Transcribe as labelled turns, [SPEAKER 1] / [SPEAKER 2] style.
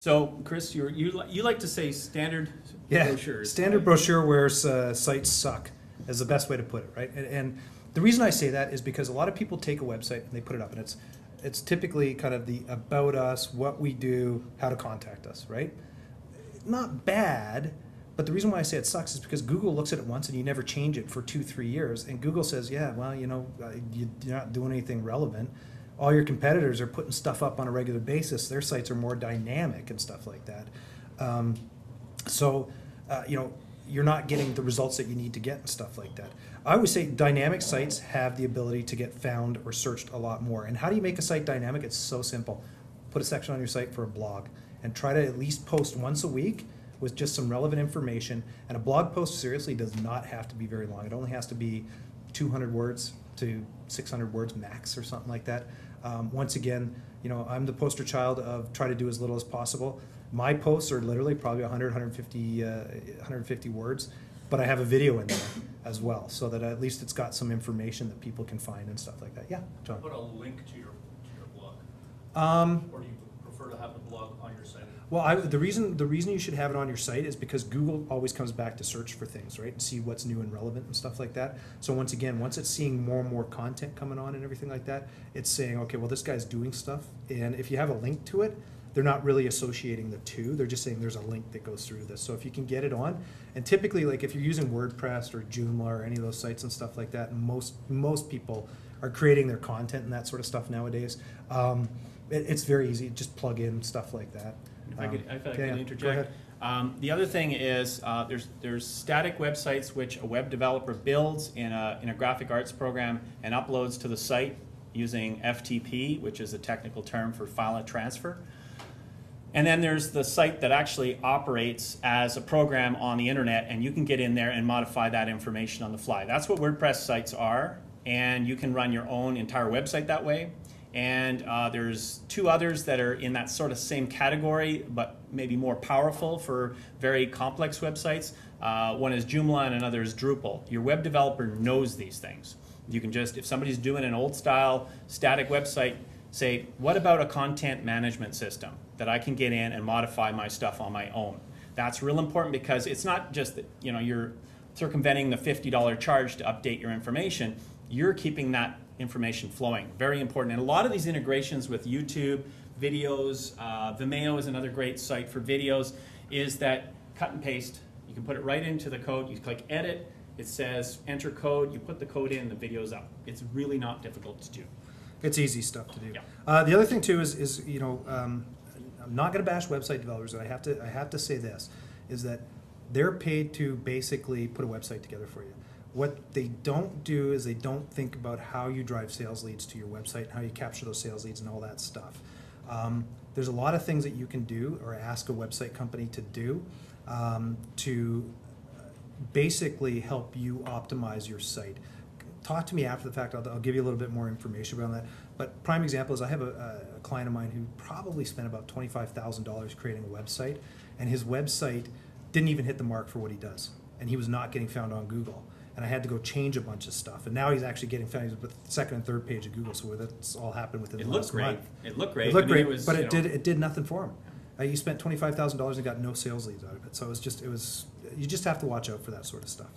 [SPEAKER 1] So, Chris, you like to say standard brochures.
[SPEAKER 2] Standard brochureware sites suck is the best way to put it, right? And the reason I say that is because a lot of people take a website and they put it up, and it's typically kind of the about us, what we do, how to contact us, right? Not bad, but the reason why I say it sucks is because Google looks at it once and you never change it for 2-3 years, and Google says, yeah, well, you know, you're not doing anything relevant. All your competitors are putting stuff up on a regular basis. Their sites are more dynamic and stuff like that. You know, you're not getting the results that you need to get and stuff like that. I would say dynamic sites have the ability to get found or searched a lot more. And how do you make a site dynamic? It's so simple. Put a section on your site for a blog and try to at least post once a week with just some relevant information. And a blog post seriously does not have to be very long. It only has to be 200 words to 600 words max or something like that. Once again, you know, I'm the poster child of try to do as little as possible. My posts are literally probably 100, 150 words, but I have a video in there as well, so that at least it's got some information that people can find and stuff like that. Yeah, John.
[SPEAKER 3] Put a link to your blog. Or do you prefer to have the blog on your site?
[SPEAKER 2] Well, the reason you should have it on your site is because Google always comes back to search for things, right, and see what's new and relevant and stuff like that. So once it's seeing more and more content coming on and everything like that, it's saying, okay, well, this guy's doing stuff, and if you have a link to it, they're not really associating the two. They're just saying there's a link that goes through this. So if you can get it on, and typically, like if you're using WordPress or Joomla or any of those sites and stuff like that, most people are creating their content and that sort of stuff nowadays. It's very easy. Just plug in stuff like that.
[SPEAKER 1] If I could interject. The other thing is there's static websites which a web developer builds in a graphic arts program and uploads to the site using FTP, which is a technical term for file transfer. And then there's the site that actually operates as a program on the internet, and you can get in there and modify that information on the fly. That's what WordPress sites are, and you can run your own entire website that way. And there's two others that are in that sort of same category, but maybe more powerful for very complex websites. One is Joomla and another is Drupal. Your web developer knows these things. You can just, if somebody's doing an old style static website, say, what about a content management system that I can get in and modify my stuff on my own? That's real important because it's not just that, you know, you're circumventing the $50 charge to update your information. You're keeping that information flowing. Very important. And a lot of these integrations with YouTube, videos, Vimeo is another great site for videos, is that cut and paste. You can put it right into the code. You click edit. It says enter code. You put the code in, the video's up. It's really not difficult to do.
[SPEAKER 2] It's easy stuff to do.
[SPEAKER 1] Yeah.
[SPEAKER 2] The other thing too is you know, I'm not going to bash website developers, and I have to say this, is that they're paid to basically put a website together for you. What they don't do is they don't think about how you drive sales leads to your website, how you capture those sales leads and all that stuff. There's a lot of things that you can do or ask a website company to do to basically help you optimize your site. Talk to me after the fact. I'll give you a little bit more information around that. But prime example is I have a client of mine who probably spent about $25,000 creating a website, and his website didn't even hit the mark for what he does, and he was not getting found on Google. And I had to go change a bunch of stuff, and now he's actually getting found. He's with the second and third page of Google, so that's all happened within the last month.
[SPEAKER 1] It looked great.
[SPEAKER 2] It looked great, but it did nothing for him. He spent $25,000 and got no sales leads out of it. So you just have to watch out for that sort of stuff.